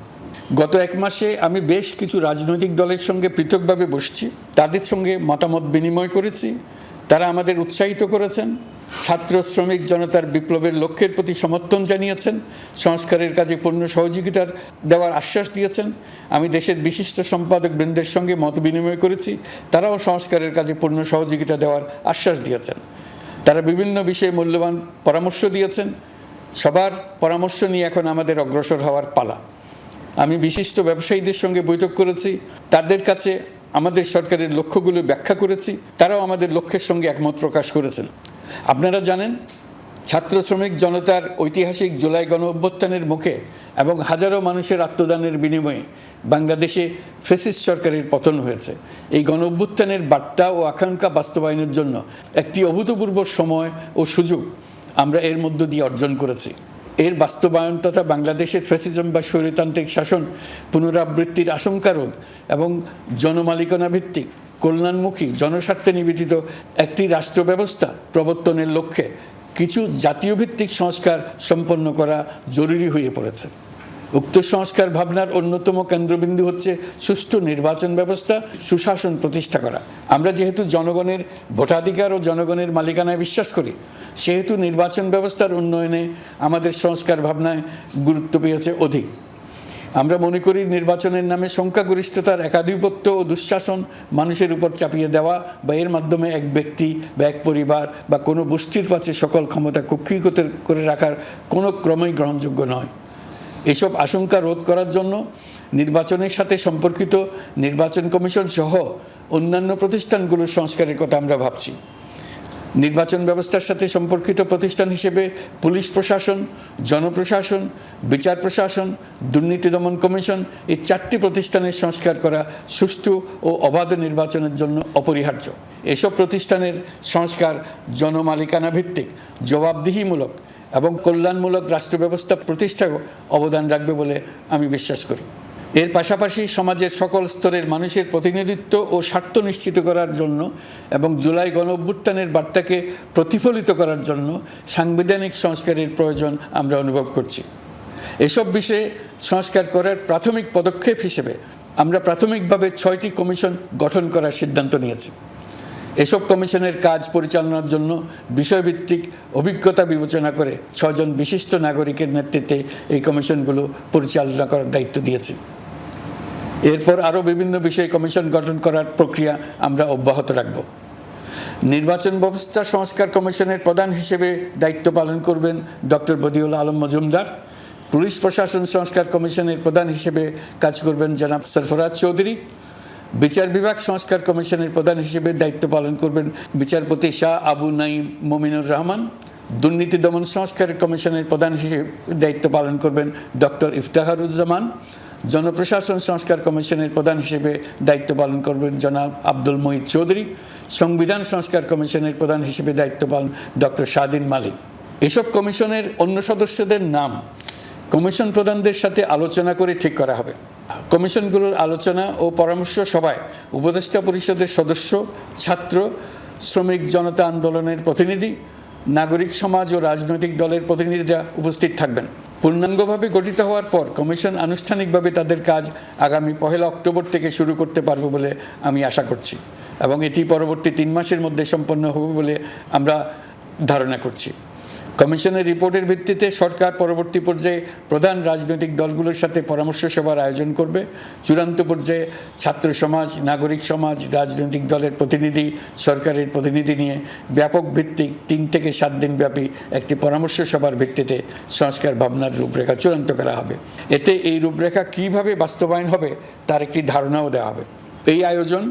গত এক মাসে আমি বেশ কিছু রাজনৈতিক দলের সঙ্গে পৃথকভাবে বসছি, তাদের সঙ্গে মতামত বিনিময় করেছি। তারা আমাদের উৎসাহিত করেছেন, ছাত্র শ্রমিক জনতার বিপ্লবের লক্ষ্যের প্রতি সমর্থন জানিয়েছেন, সংস্কারের কাজে পূর্ণ সহযোগিতার দেওয়ার আশ্বাস দিয়েছেন। আমি দেশের বিশিষ্ট সম্পাদক বৃন্দের সঙ্গে মত বিনিময় করেছি, তারাও সংস্কারের কাজে পূর্ণ সহযোগিতা দেওয়ার আশ্বাস দিয়েছেন। তারা বিভিন্ন বিষয়ে মূল্যবান পরামর্শ দিয়েছেন। সবার পরামর্শ নিয়ে এখন আমাদের অগ্রসর হওয়ার পালা। আমি বিশিষ্ট ব্যবসায়ীদের সঙ্গে বৈঠক করেছি, তাদের কাছে আমাদের সরকারের লক্ষ্যগুলো ব্যাখ্যা করেছি, তারাও আমাদের লক্ষ্যের সঙ্গে একমত প্রকাশ করেছেন। আপনারা জানেন, ছাত্র শ্রমিক জনতার ঐতিহাসিক জুলাই গণ অভ্যুত্থানের মুখে এবং হাজারো মানুষের আত্মদানের বিনিময়ে বাংলাদেশে ফ্যাসিস্ট সরকারের পতন হয়েছে। এই গণ অভ্যুত্থানের বার্তা ও আকাঙ্ক্ষা বাস্তবায়নের জন্য একটি অভূতপূর্ব সময় ও সুযোগ আমরা এর মধ্য দিয়ে অর্জন করেছি। এর বাস্তবায়ন তথা বাংলাদেশের ফ্যাসিজম বা স্বৈরতান্ত্রিক শাসন পুনরাবৃত্তির আশঙ্কা রোধ এবং জনমালিকানা ভিত্তিক কল্যাণমুখী জনস্বার্থে নিবেদিত একটি রাষ্ট্র ব্যবস্থা প্রবর্তনের লক্ষ্যে কিছু জাতীয় ভিত্তিক সংস্কার সম্পন্ন করা জরুরি হয়ে পড়েছে। উক্ত সংস্কার ভাবনার অন্যতম কেন্দ্রবিন্দু হচ্ছে সুষ্ঠু নির্বাচন ব্যবস্থা, সুশাসন প্রতিষ্ঠা করা। আমরা যেহেতু জনগণের ভোটাধিকার ও জনগণের মালিকানায় বিশ্বাস করি, সেহেতু নির্বাচন ব্যবস্থার উন্নয়নে আমাদের সংস্কার ভাবনায় গুরুত্ব পেয়েছে অধিক। আমরা মনে করি নির্বাচনের নামে সংখ্যাগরিষ্ঠতার একাধিপত্য ও দুঃশাসন মানুষের উপর চাপিয়ে দেওয়া বা এর মাধ্যমে এক ব্যক্তি বা এক পরিবার বা কোনো গোষ্ঠীর কাছে সকল ক্ষমতা কুক্ষিগত করে রাখার কোনো ক্রমেই গ্রহণযোগ্য নয়। এসব আশঙ্কা রোধ করার জন্য নির্বাচনের সাথে সম্পর্কিত নির্বাচন কমিশন সহ অন্যান্য প্রতিষ্ঠানগুলোর সংস্কারের কথা আমরা ভাবছি। নির্বাচন ব্যবস্থার সাথে সম্পর্কিত প্রতিষ্ঠান হিসেবে পুলিশ প্রশাসন, জনপ্রশাসন, বিচার প্রশাসন, দুর্নীতি দমন কমিশন এই 4টি প্রতিষ্ঠানের সংস্কার করা সুষ্ঠু ও অবাধ নির্বাচনের জন্য অপরিহার্য। এসব প্রতিষ্ঠানের সংস্কার জনমালিকানা ভিত্তিক, জবাবদিহিমূলক এবং কল্যাণমূলক রাষ্ট্র ব্যবস্থা প্রতিষ্ঠায় অবদান রাখবে বলে আমি বিশ্বাস করি। এর পাশাপাশি সমাজের সকল স্তরের মানুষের প্রতিনিধিত্ব ও স্বার্থ নিশ্চিত করার জন্য এবং জুলাই গণ অভ্যুত্থানের বার্তাকে প্রতিফলিত করার জন্য সাংবিধানিক সংস্কারের প্রয়োজন আমরা অনুভব করছি। এসব বিষয়ে সংস্কার করার প্রাথমিক পদক্ষেপ হিসেবে আমরা প্রাথমিকভাবে 6টি কমিশন গঠন করার সিদ্ধান্ত নিয়েছি। এসব কমিশনের কাজ পরিচালনার জন্য বিষয়ভিত্তিক অভিজ্ঞতা বিবেচনা করে 6 জন বিশিষ্ট নাগরিকের নেতৃত্বে এই কমিশনগুলো পরিচালনা করার দায়িত্ব দিয়েছি। এরপর আরও বিভিন্ন বিষয়ে কমিশন গঠন করার প্রক্রিয়া আমরা অব্যাহত রাখব। নির্বাচন ব্যবস্থা সংস্কার কমিশনের প্রধান হিসেবে দায়িত্ব পালন করবেন ডক্টর বদিউল আলম মজুমদার। পুলিশ প্রশাসন সংস্কার কমিশনের প্রধান হিসেবে কাজ করবেন জনাব সরফরাজ চৌধুরী। বিচার বিভাগ সংস্কার কমিশনের প্রধান হিসেবে দায়িত্ব পালন করবেন বিচারপতি শাহ আবু নাঈম মমিনুর রহমান। দুর্নীতি দমন সংস্কার কমিশনের প্রধান হিসেবে দায়িত্ব পালন করবেন ডক্টর ইফতেখারুজ্জামান। জনপ্রশাসন সংস্কার কমিশনের প্রধান হিসেবে দায়িত্ব পালন করবেন জনাব আব্দুল মঈদ চৌধুরী। সংবিধান সংস্কার কমিশনের প্রধান হিসেবে দায়িত্ব পালন ডক্টর শাহদিন মালিক। এসব কমিশনের অন্য সদস্যদের নাম কমিশন প্রধানদের সাথে আলোচনা করে ঠিক করা হবে। কমিশনগুলোর আলোচনা ও পরামর্শ সভায় উপদেষ্টা পরিষদের সদস্য, ছাত্র শ্রমিক জনতা আন্দোলনের প্রতিনিধি, নাগরিক সমাজ ও রাজনৈতিক দলের প্রতিনিধিরা উপস্থিত থাকবেন। পূর্ণাঙ্গভাবে গঠিত হওয়ার পর কমিশন আনুষ্ঠানিকভাবে তাদের কাজ আগামী 1 অক্টোবর থেকে শুরু করতে পারবে বলে আমি আশা করছি এবং এটি পরবর্তী 3 মাসের মধ্যে সম্পন্ন হবে বলে আমরা ধারণা করছি। কমিশনের রিপোর্টের ভিত্তিতে সরকার পরবর্তী পর্যায়ে প্রধান রাজনৈতিক দলগুলোর সাথে পরামর্শ সভার আয়োজন করবে। চূড়ান্ত পর্যায়ে ছাত্র সমাজ, নাগরিক সমাজ, রাজনৈতিক দলের প্রতিনিধি, সরকারের প্রতিনিধি নিয়ে ব্যাপক ভিত্তিক 3 থেকে 7 দিন ব্যাপী একটি পরামর্শ সভার ভিত্তিতে সংস্কার ভাবনার রূপরেখা চূড়ান্ত করা হবে। এতে এই রূপরেখা কীভাবে বাস্তবায়ন হবে তার একটি ধারণাও দেওয়া হবে। এই আয়োজন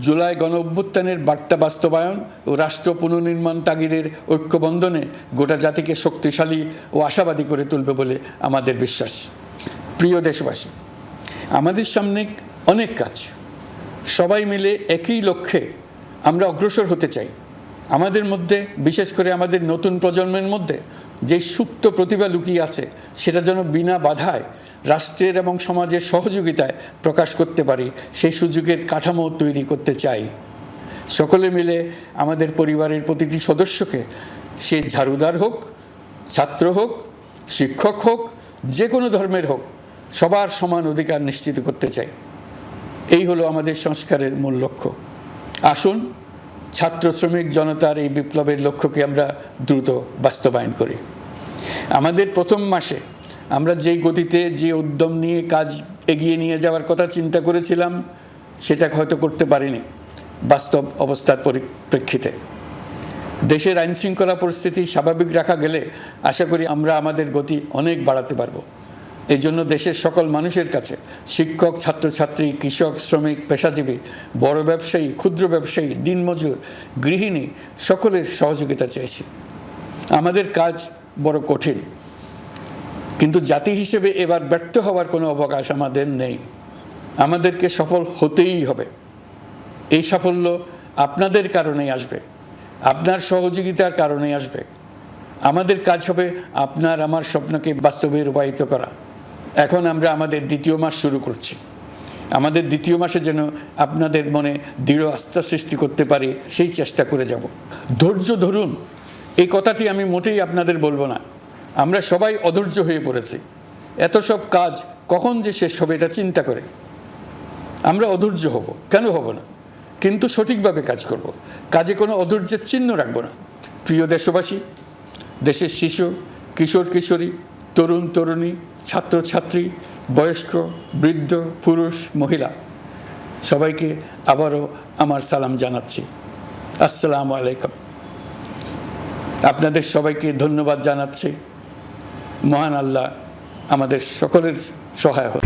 জুলাই গণ অভ্যুত্থানের বার্তা বাস্তবায়ন ও রাষ্ট্র পুনর্নির্মাণ তাগিদের ঐক্যবন্ধনে গোটা জাতিকে শক্তিশালী ও আশাবাদী করে তুলবে বলে আমাদের বিশ্বাস। প্রিয় দেশবাসী, আমাদের সামনে অনেক কাজ, সবাই মিলে একই লক্ষ্যে আমরা অগ্রসর হতে চাই। আমাদের মধ্যে, বিশেষ করে আমাদের নতুন প্রজন্মের মধ্যে যে সুপ্ত প্রতিভা লুকিয়ে আছে সেটা যেন বিনা বাধায় রাষ্ট্রের এবং সমাজের সহযোগিতায় প্রকাশ করতে পারি, সেই সুযোগের কাঠামো তৈরি করতে চাই। সকলে মিলে আমাদের পরিবারের প্রতিটি সদস্যকে, সে ঝাড়ুদার হোক, ছাত্র হোক, শিক্ষক হোক, যে কোনো ধর্মের হোক, সবার সমান অধিকার নিশ্চিত করতে চাই। এই হলো আমাদের সংস্কারের মূল লক্ষ্য। আসুন ছাত্র শ্রমিক জনতার এই বিপ্লবের লক্ষ্যকে আমরা দ্রুত বাস্তবায়ন করি। আমাদের প্রথম মাসে আমরা যেই গতিতে, যে উদ্যম নিয়ে কাজ এগিয়ে নিয়ে যাওয়ার কথা চিন্তা করেছিলাম সেটা হয়তো করতে পারিনি বাস্তব অবস্থার পরিপ্রেক্ষিতে। দেশের আইনশৃঙ্খলা পরিস্থিতি স্বাভাবিক রাখা গেলে আশা করি আমরা আমাদের গতি অনেক বাড়াতে পারব। এই জন্য দেশের সকল মানুষের কাছে, শিক্ষক, ছাত্রছাত্রী, কৃষক, শ্রমিক, পেশাজীবী, বড় ব্যবসায়ী, ক্ষুদ্র ব্যবসায়ী, দিনমজুর, গৃহিণী, সকলের সহযোগিতা চাইছি। আমাদের কাজ বড় কঠিন, কিন্তু জাতি হিসেবে এবার ব্যর্থ হওয়ার কোনো অবকাশ আমাদের নেই। আমাদেরকে সফল হতেই হবে। এই সাফল্য আপনাদের কারণেই আসবে, আপনার সহযোগিতার কারণেই আসবে। আমাদের কাজ হবে আপনার আমার স্বপ্নকে বাস্তবে রূপায়িত করা। এখন আমরা আমাদের 2য় মাস শুরু করছি। আমাদের 2য় মাসে যেন আপনাদের মনে দৃঢ় আস্থা সৃষ্টি করতে পারি, সেই চেষ্টা করে যাব। ধৈর্য ধরুন, এই কথাটি আমি মোটেই আপনাদের বলবো না। আমরা সবাই অধৈর্য হয়ে পড়েছি। এত সব কাজ কখন যে শেষ হবে এটা চিন্তা করে আমরা অধৈর্য হব, কেন হব না? কিন্তু সঠিকভাবে কাজ করব, কাজে কোনো অধৈর্যের চিহ্ন রাখব না। প্রিয় দেশবাসী, দেশের শিশু, কিশোর কিশোরী, তরুণ তরুণী, ছাত্রছাত্রী, বয়স্ক, বৃদ্ধ, পুরুষ, মহিলা, সবাইকে আবারও আমার সালাম জানাচ্ছি। আসসালামু আলাইকুম। আপনাদের সবাইকে ধন্যবাদ জানাচ্ছি। মহান আল্লাহ আমাদের সকলের সহায় হোক।